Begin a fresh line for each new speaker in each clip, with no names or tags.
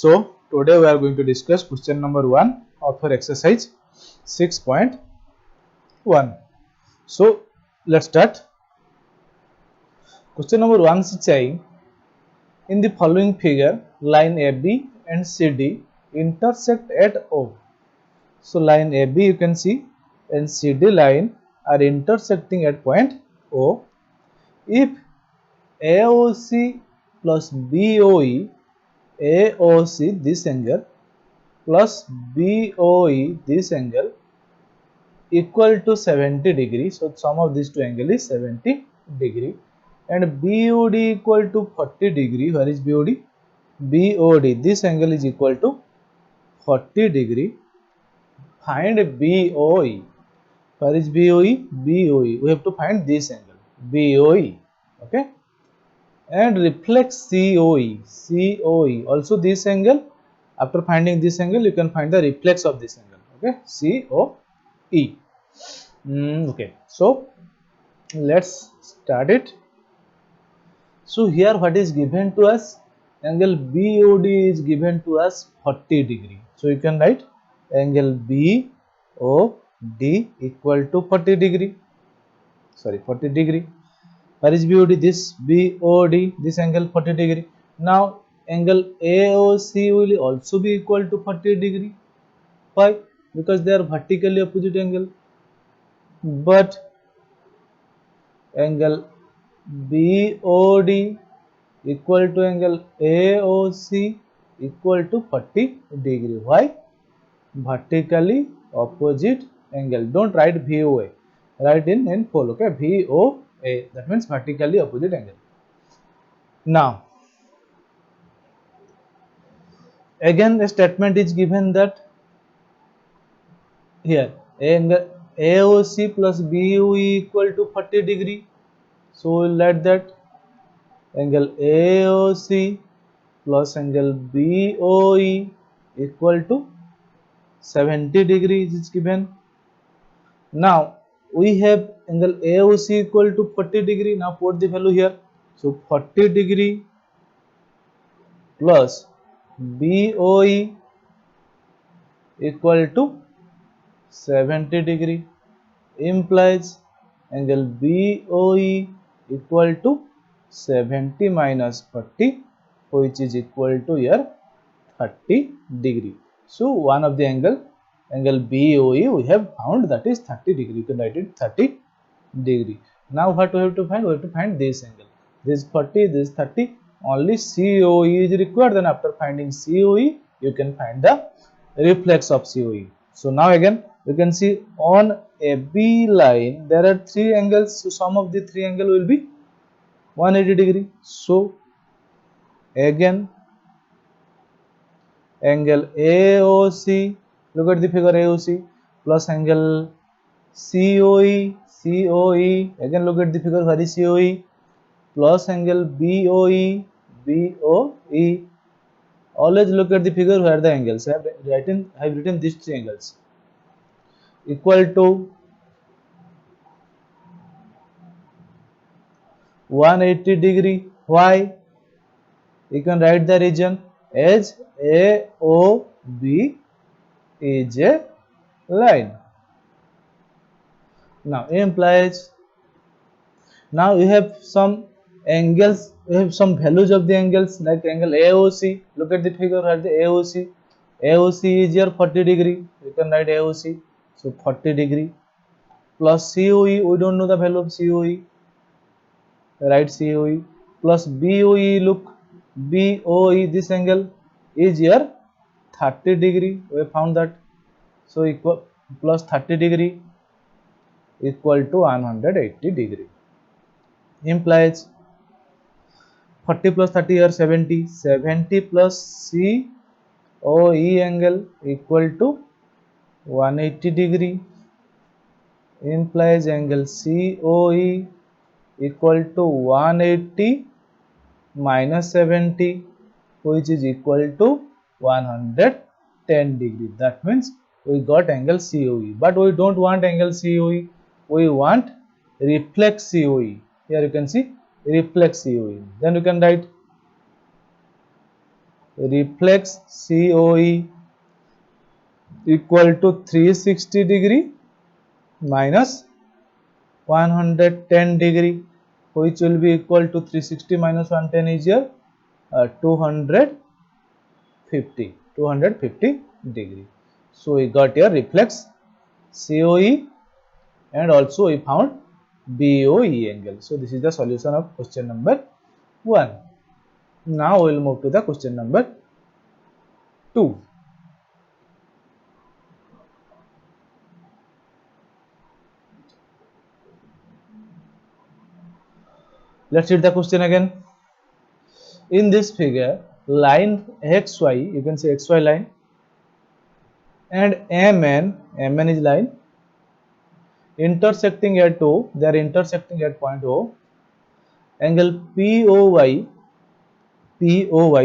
So today we are going to discuss question number 1 of our exercise 6.1. So let's start. Question number 1 is saying in the following figure line AB and CD intersect at O. So line AB you can see and CD line are intersecting at point O. If AOC plus BOE, AOC this angle plus BOE this angle equal to 70 degree. So sum of these two angle is 70 degree and BOD equal to 40 degree. Where is BOD? BOD this angle is equal to 40 degree. Find BOE. Where is BOE? BOE. We have to find this angle BOE. Okay. And reflect COE. COE also this angle. After finding this angle you can find the reflex of this angle. Okay. COE. Okay, so let's start it. So here what is given to us? Angle BOD is given to us 40 degree. So you can write angle BOD equal to 40 degree. Sorry, 40 degree. Where is BOD? This BOD, this angle 40 degree. Now angle AOC will also be equal to 40 degree. Why? Because they are vertically opposite angle. But angle BOD equal to angle AOC equal to 40 degree. Why? Vertically opposite angle. Don't write VOA. Write in full. Okay. VOA. That means vertically opposite angle. Now, again a statement is given that here angle AOC plus BOE equal to 40 degree. So we'll write that angle AOC plus angle BOE equal to 70 degrees is given. Now we have angle AOC equal to 40 degree. Now put the value here. So 40 degree plus BOE equal to 70 degree implies angle BOE equal to 70 minus 40, which is equal to here 30 degree. So one of the angle BOE we have found, that is 30 degree. You can write it 30 degree. Now what we have to find? We have to find this angle. This 40, this 30. Only COE is required. Then after finding COE, you can find the reflex of COE. So now again you can see on a B line there are three angles. So sum of the three angle will be 180 degree. So again angle AOC, look at the figure AOC plus angle COE, again look at the figure, where is COE, plus angle BOE, always look at the figure where the angles. I have written these three angles equal to 180 degree. Why? You can write the region as AOB is a line. Now implies, now we have some angles, we have some values of the angles like angle AOC. Look at the figure where the AOC is here 40 degree. You can write AOC. So 40 degree plus COE, we don't know the value of COE. Write COE plus BOE. Look, BOE, this angle is here 30 degree. We found that. So equal plus 30 degree equal to 180 degree. Implies 40 plus 30 here 70. 70 plus COE angle equal to 180 degree. Implies angle COE equal to 180 minus 70, which is equal to 110 degree. That means we got angle COE, but we don't want angle COE, we want reflex COE. Here you can see reflex COE. Then you can write reflex COE equal to 360 degree minus 110 degree, which will be equal to 360 minus 110 is your 250 degree. So we got your reflex COE and also we found BOE angle. So this is the solution of question number 1. Now we will move to the question number 2. Let's read the question again. In this figure, line XY, you can say XY line, and MN is line, intersecting at O, they are intersecting at point O. Angle POY,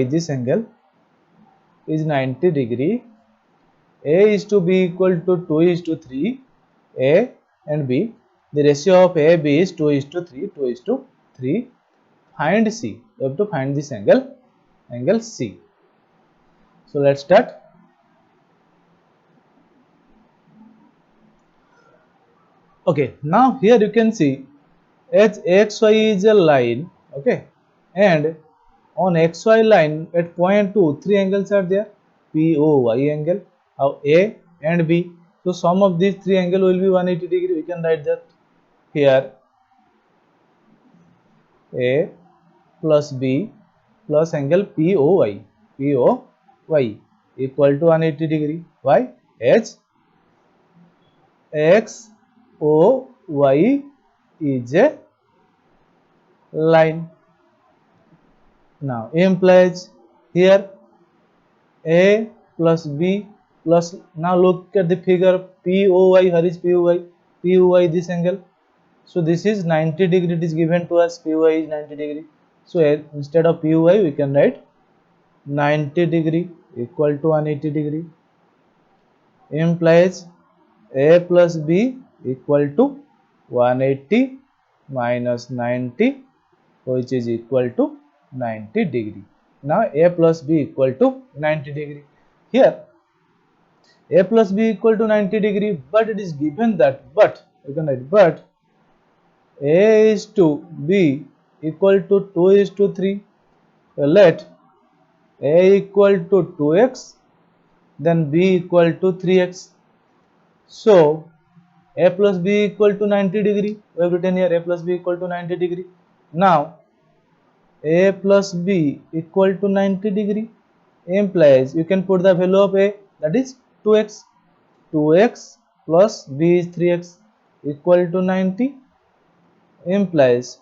this angle is 90 degree. A is to B equal to 2 is to 3, A and B. The ratio of A, B is 2 is to 3, 2 is to 3. Find C. You have to find this angle C. So let's start. Okay, now here you can see as XY is a line, okay, and on XY line at point 2, 3 angles are there, POY angle, A and B. So sum of these 3 angles will be 180 degree. We can write that here, A plus B plus angle POY equal to 180 degree. Why? As XOY is a line. Now implies here A plus B plus, now look at the figure POY, here is POY this angle. So this is 90 degree, it is given to us, POY is 90 degree. So instead of POY we can write 90 degree equal to 180 degree. Implies A plus B equal to 180 minus 90, which is equal to 90 degree. Now A plus B equal to 90 degree. Here A plus B equal to 90 degree, but it is given that, but you can write, but A is to B equal to 2 is to 3. Let A equal to 2x, then B equal to 3x. So A plus B equal to 90 degree. We have written here A plus B equal to 90 degree. Now A plus B equal to 90 degree implies you can put the value of A, that is 2x. 2x plus B is 3x equal to 90, implies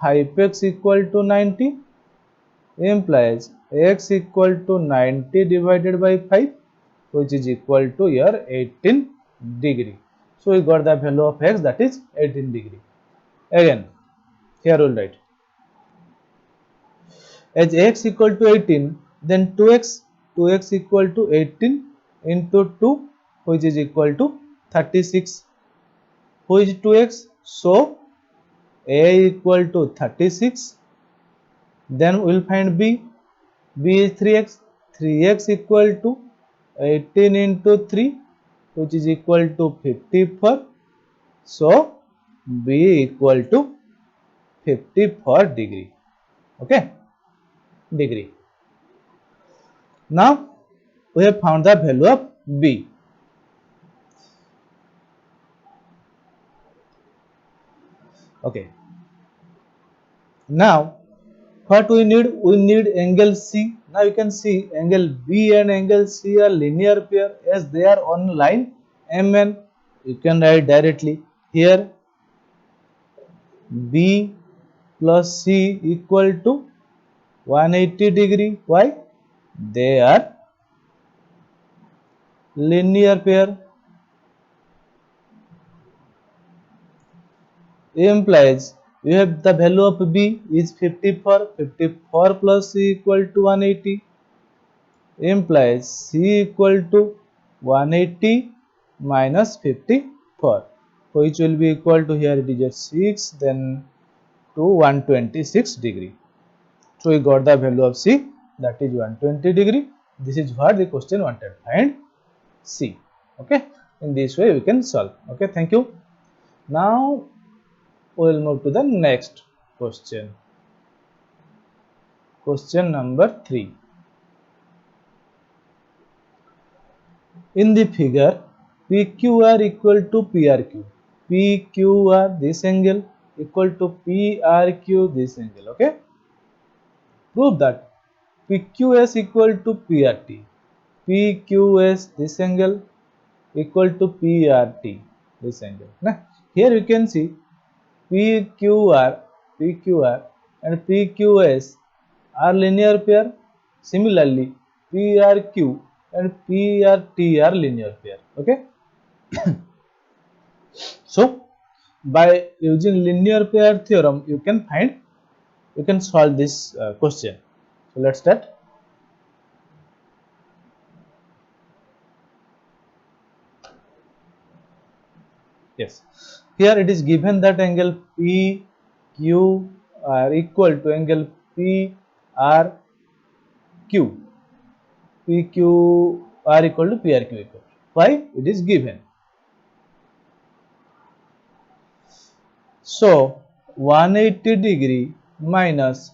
5x equal to 90, implies x equal to 90 divided by 5, which is equal to here 18 degree. So we got the value of x, that is 18 degree. Again here we will write, as x equal to 18, then 2x equal to 18 into 2, which is equal to 36. Who is 2x? So A equal to 36. Then we will find B. B is 3x. 3x equal to 18 into 3, which is equal to 54. So B equal to 54 degree. Okay, degree. Now we have found the value of B. Okay. Now what we need? We need angle C. Now you can see angle B and angle C are linear pair as they are on line MN. You can write directly here B plus C equal to 180 degree. Why? They are linear pair. Implies you have the value of B is 54. 54 plus C equal to 180. Implies C equal to 180 minus 54, which will be equal to, here it is at 6, then to 126 degree. So we got the value of C, that is 120 degree. This is what the question wanted. Find C. Okay. In this way we can solve. Okay. Thank you. Now we will move to the next question. Question number 3. In the figure, PQR equal to PRQ. PQR this angle equal to PRQ this angle. Okay. Prove that PQS equal to PRT. PQS this angle equal to PRT this angle. Now, here you can see PQR and PQS are linear pair. Similarly, PRQ and PRT are linear pair. Okay. So, by using linear pair theorem, you can solve this question. So, let's start. Yes. Here it is given that angle PQ are equal to angle PRQ. PQ are equal to PRQ equal. Why? It is given. So 180 degree minus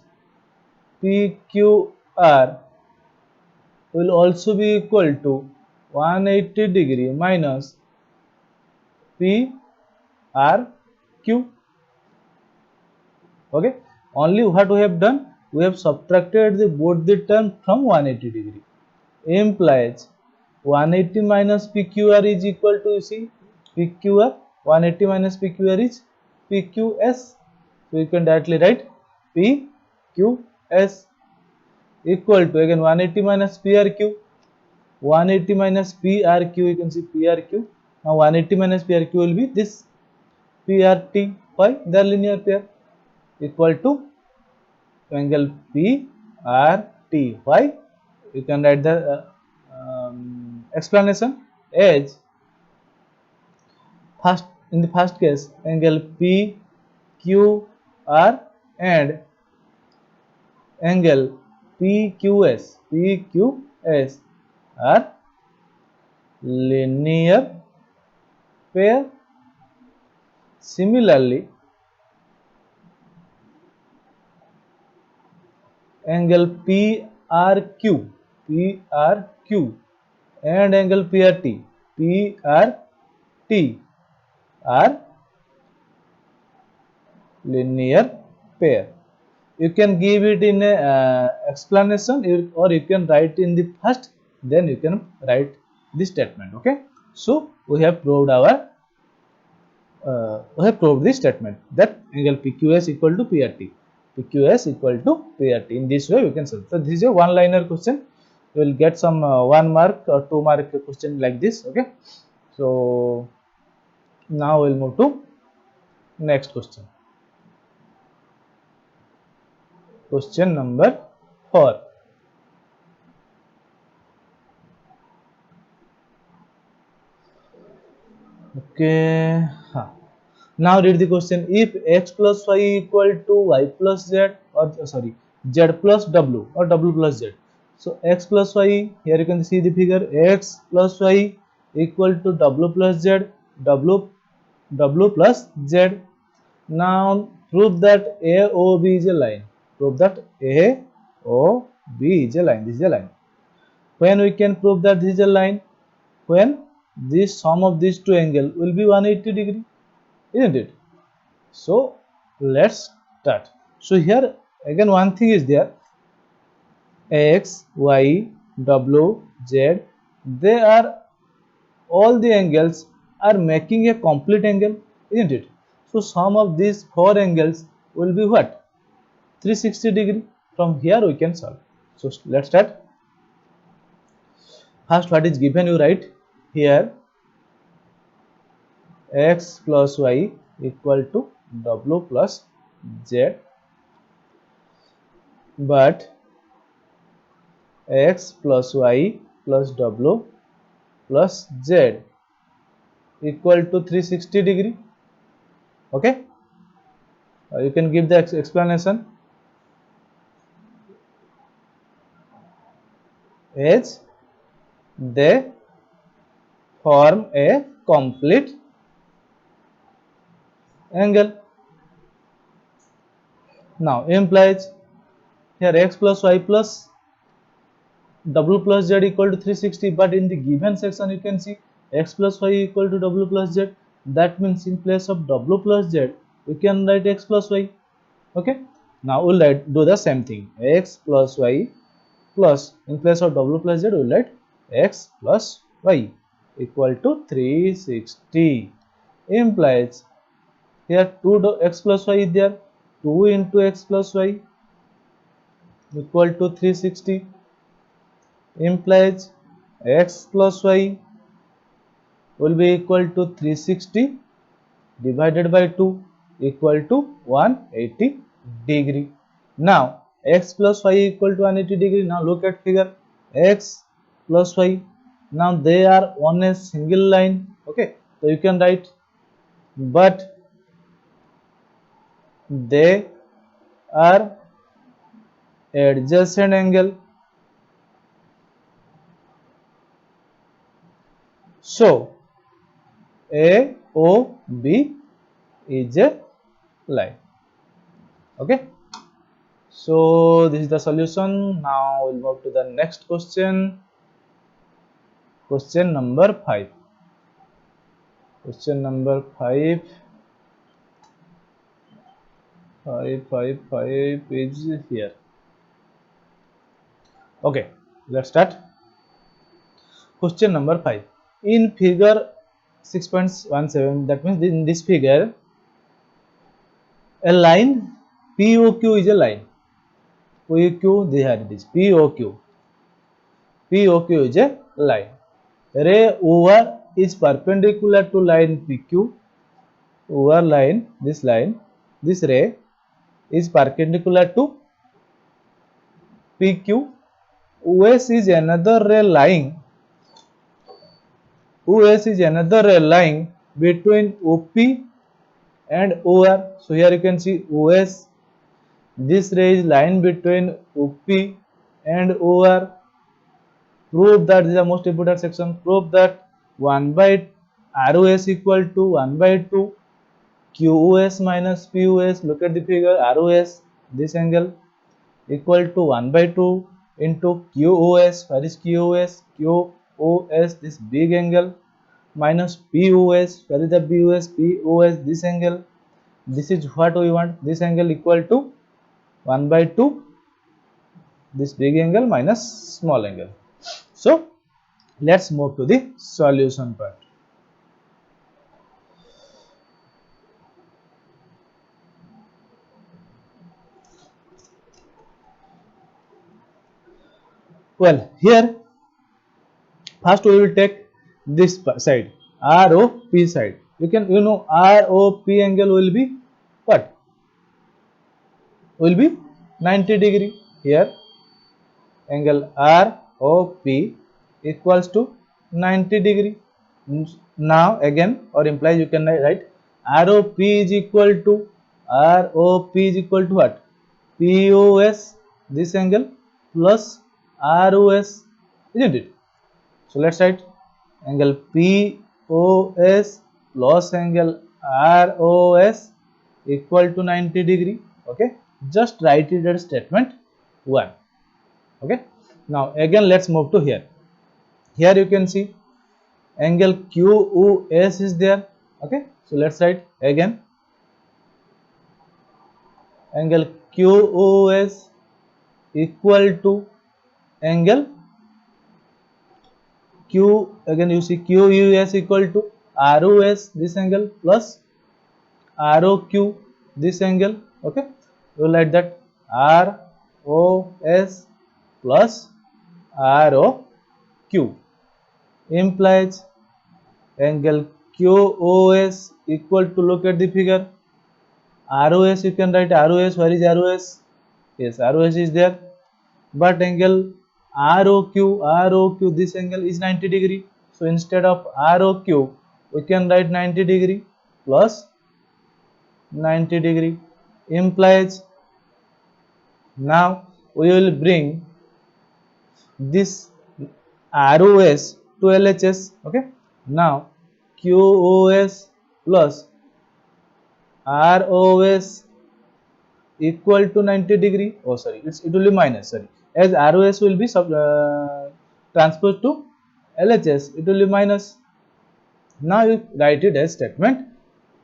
PQR will also be equal to 180 degree minus PRQ. Okay. Only what we have done? We have subtracted both the term from 180 degree. Implies 180 minus PQR is equal to, you see, PQR. 180 minus PQR is PQS. So you can directly write PQS equal to, again, 180 minus PRQ. 180 minus PRQ, you can see PRQ. Now 180 minus PRQ will be this PRT. Why? They are linear pair. Equal to angle PRT. Why? You can write the explanation as in the first case angle PQR and angle PQS are linear pair. Similarly, angle PRQ and angle PRT are linear pair. You can give it in a explanation, or you can write in the first, then you can write this statement. Okay. So we have proved this statement that angle PQS equal to PRT. PQS equal to PRT. In this way we can solve. So this is a one-liner question. You will get some 1 mark or 2 mark question like this. Okay. So now we'll move to next question. Question number 4. Okay. Now read the question. If x plus y equal to y plus z, or sorry, z plus w or w plus z. So x plus y, here you can see the figure, x plus y equal to w plus z, w plus z. Now prove that AOB is a line. Prove that AOB is a line. This is a line. When we can prove that this is a line? When this sum of these two angles will be 180 degree, isn't it? So let's start. So here again one thing is there, x, y, w, z, they are, all the angles are making a complete angle, isn't it? So sum of these four angles will be what? 360 degree. From here we can solve. So let's start. First, what is given, you write here x plus y equal to w plus z, but x plus y plus w plus z equal to 360 degree. Okay. You can give the explanation. as they form a complete angle. Now implies here x plus y plus w plus z equal to 360, but in the given section you can see x plus y equal to w plus z. That means in place of w plus z we can write x plus y. Okay, now we'll do the same thing, x plus y plus in place of w plus z we'll write x plus y equal to 360. Implies here 2 x plus y is there, 2 into x plus y equal to 360. Implies x plus y will be equal to 360 divided by 2 equal to 180 degree. Now x plus y equal to 180 degree. Now look at figure, x plus y. Now they are on a single line. Okay, so you can write, but they are adjacent angle. So AOB is a line. Okay, so this is the solution. Now we'll move to the next question. Question number 5. Question number 5. 5 is here. Okay, let's start. Question number 5. In figure 6.17, that means in this figure, a line POQ is a line. POQ, here it is. POQ. POQ is a line. Ray over is perpendicular to line PQ. Over line, this ray is perpendicular to PQ. OS is another ray lying. OS is another ray lying between OP and OR. So here you can see OS. This ray is lying between OP and OR. Prove that, this is the most important section. Prove that 1 by ROS equal to 1 by 2 QOS minus POS. Look at the figure. ROS, this angle, equal to 1 by 2 into QOS. Where is QOS? QOS, this big angle, minus POS. Where is the POS? POS, this angle. This is what we want. This angle equal to 1 by 2, this big angle minus small angle. So let's move to the solution part. Well, here first we will take this side, ROP side. You know ROP angle will be what? Will be 90 degree. Here angle ROP equals to 90 degree. Now again, or implies you can write ROP is equal to what? POS, this angle, plus ROS, isn't it? So let's write angle POS plus angle ROS equal to 90 degree. Okay, just write it as statement 1. Okay, now again let's move to here. Here you can see angle QOS is there. Okay, so let's write again angle QOS equal to angle Q, again you see QUS equal to ROS, this angle, plus ROQ, this angle. Okay, you will write that ROS plus ROQ implies angle QOS equal to, look at the figure, ROS, you can write ROS. Where is ROS? Yes, ROS is there, but angle ROQ, this angle is 90 degree. So instead of ROQ, we can write 90 degree plus 90 degree implies, now we will bring this ROS to LHS. Okay. Now QOS plus ROS equal to 90 degree. Oh sorry, it will be minus. Sorry, as ROS will be transposed to LHS, it will be minus. Now you write it as statement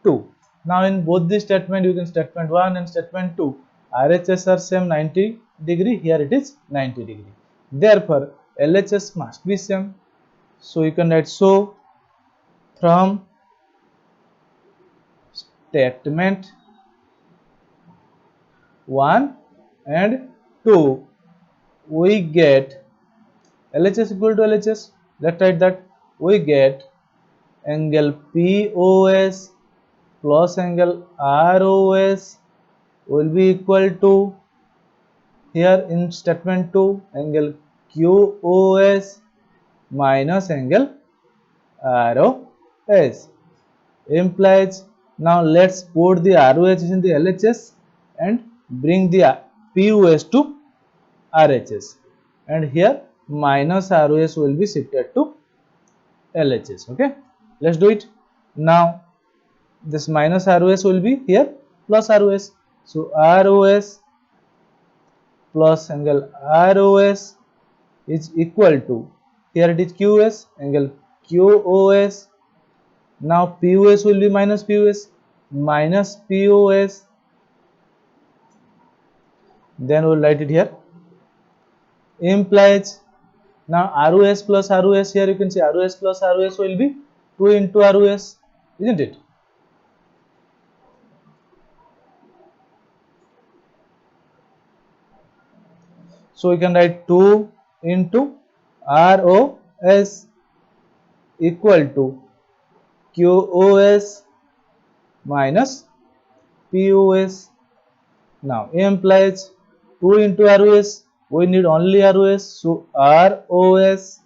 2. Now in both the statement, you can statement 1 and statement 2, RHS are same 90 degree. Here it is 90 degree. Therefore LHS must be same. So you can write, so from statement 1 and 2 we get LHS equal to LHS. Let's write that we get angle POS plus angle ROS will be equal to, here in statement 2, angle QOS minus angle ROS implies. Now let's put the ROS in the LHS and bring the POS to RHS, and here minus ROS will be shifted to LHS. Okay, let's do it. Now this minus ROS will be here plus ROS. So ROS plus angle ROS is equal to, here it is QS, angle QOS. Now POS will be minus POS, then we will write it here, implies. Now ROS plus ROS, here you can see ROS plus ROS will be 2 into ROS, isn't it? So we can write 2 into ROS equal to QOS minus POS. Now A implies 2 into ROS, we need only ROS, so ROS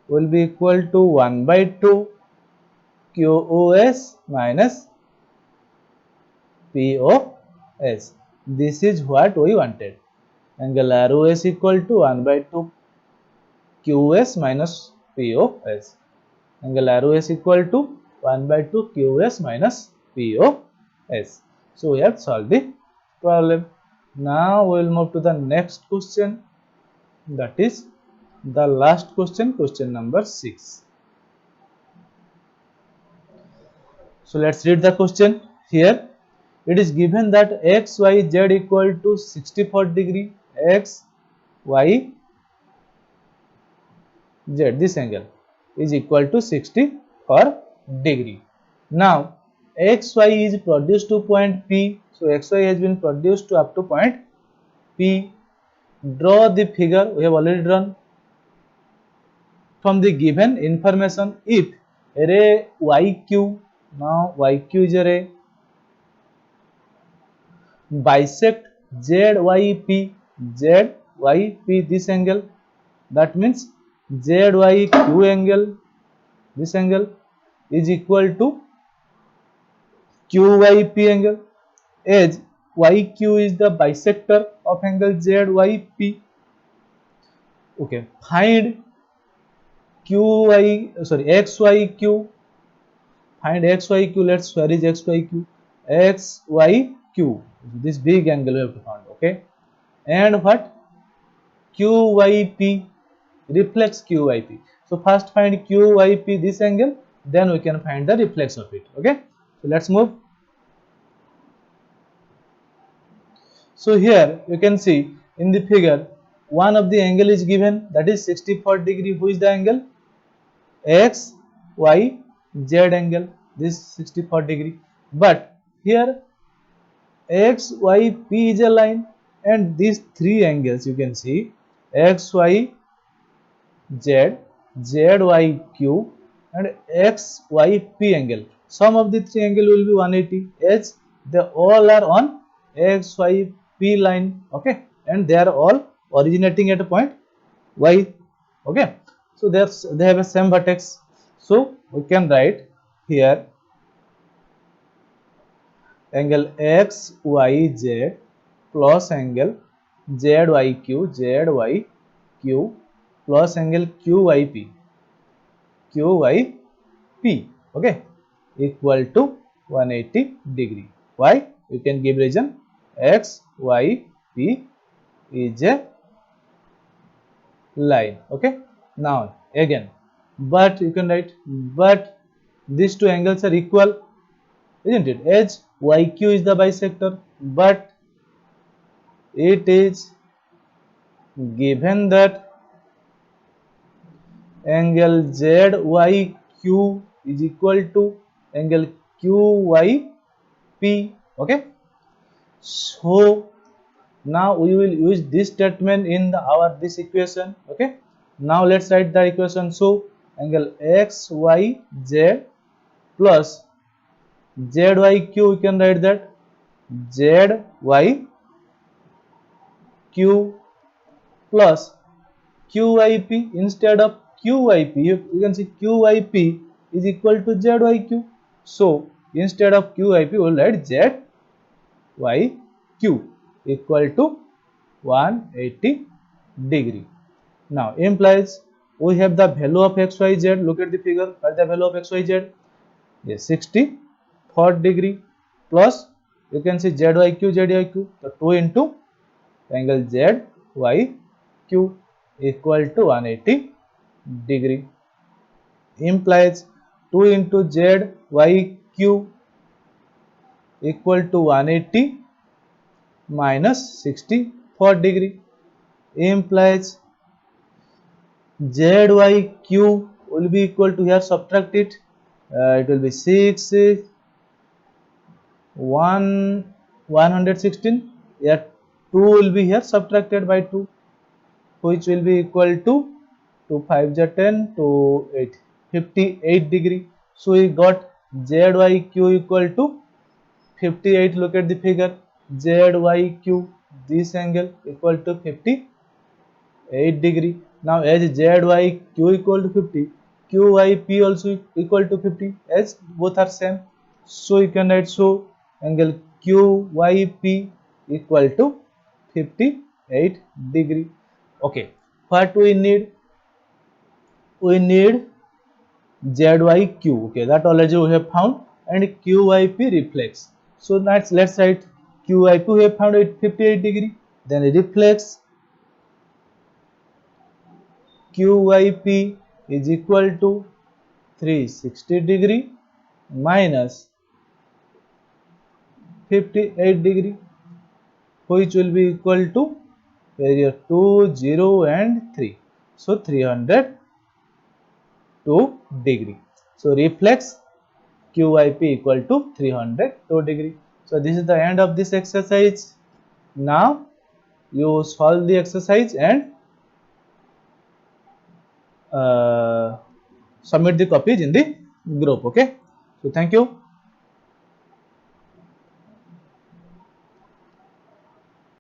will be equal to 1 by 2 QOS minus POS. This is what we wanted. Angle ROS equal to 1 by 2 QS minus POS. Angle ROS equal to 1 by 2 QS minus POS. So we have solved the problem. Now we will move to the next question, that is the last question, question number 6. So let's read the question. Here it is given that x, y, z equal to 64 degree, x, y, z, this angle is equal to 64 degree. Now xy is produced to point P, so xy has been produced to up to point P. Draw the figure, we have already drawn. From the given information, if ray YQ, now YQ is a ray, bisect ZYP, ZYP this angle, that means ZYQ angle, this angle is equal to QYP angle, as YQ is the bisector of angle ZYP. Okay, find XYQ, find XYQ. Let's where is XYQ? XYQ, this big angle we have to find. Okay, and what? QYP reflex QYP. So first find QYP this angle, then we can find the reflex of it. Okay, so let's move. So here you can see in the figure, one of the angle is given, that is 64 degree. Who is the angle? X, Y, Z angle, this 64 degree. But here X, Y, P is a line, and these three angles you can see, X, Y, Z, Z, Y, Q and X, Y, P angle. Sum of the three angle will be 180, as they all are on X, Y, P line. Okay, and they are all originating at a point Y. Okay, so they have a same vertex. So we can write here angle XYZ plus angle ZYQ, ZYQ plus angle QYP, okay, equal to 180 degree. Why? You can give reason. X, Y, P is a line. Okay. Now again, but you can write, but these two angles are equal, isn't it? As YQ is the bisector, but it is given that angle ZYQ is equal to angle QYP. Okay. So now we will use this statement in this equation. Okay. Now let's write the equation. So angle XYZ plus ZYQ, we can write that ZYQ plus QYP. Instead of QYP, you can see QYP is equal to ZYQ. So instead of QYP, we will write ZYQ equal to 180 degree. Now implies we have the value of XYZ. Look at the figure. What is the value of XYZ? Yes, 64 degree plus you can see ZYQ. So 2 into angle ZYQ equal to 180 degree. Implies 2 into ZYQ equal to 180 minus 64 degree. Implies ZYQ will be equal to, here subtract it, it will be 6 116, here 2 will be here subtracted by 2, which will be equal to 2 5 is 10 to 8 58 degree. So we got ZYQ equal to 58. Look at the figure. ZYQ, this angle equal to 58 degree. Now as ZYQ equal to 50, QYP also equal to 50, as both are same. So you can write, so angle QYP equal to 58 degree. Okay, what we need? We need ZYQ. Okay, that already we have found, and QYP reflex. So let's write QYP we have found at 58 degree. Then reflex QYP is equal to 360 degree minus 58 degree, which will be equal to here 2, 0 and 3. So 302 degree. So reflex QYP equal to 302 degree. So this is the end of this exercise. Now you solve the exercise and submit the copies in the group. Okay. So thank you.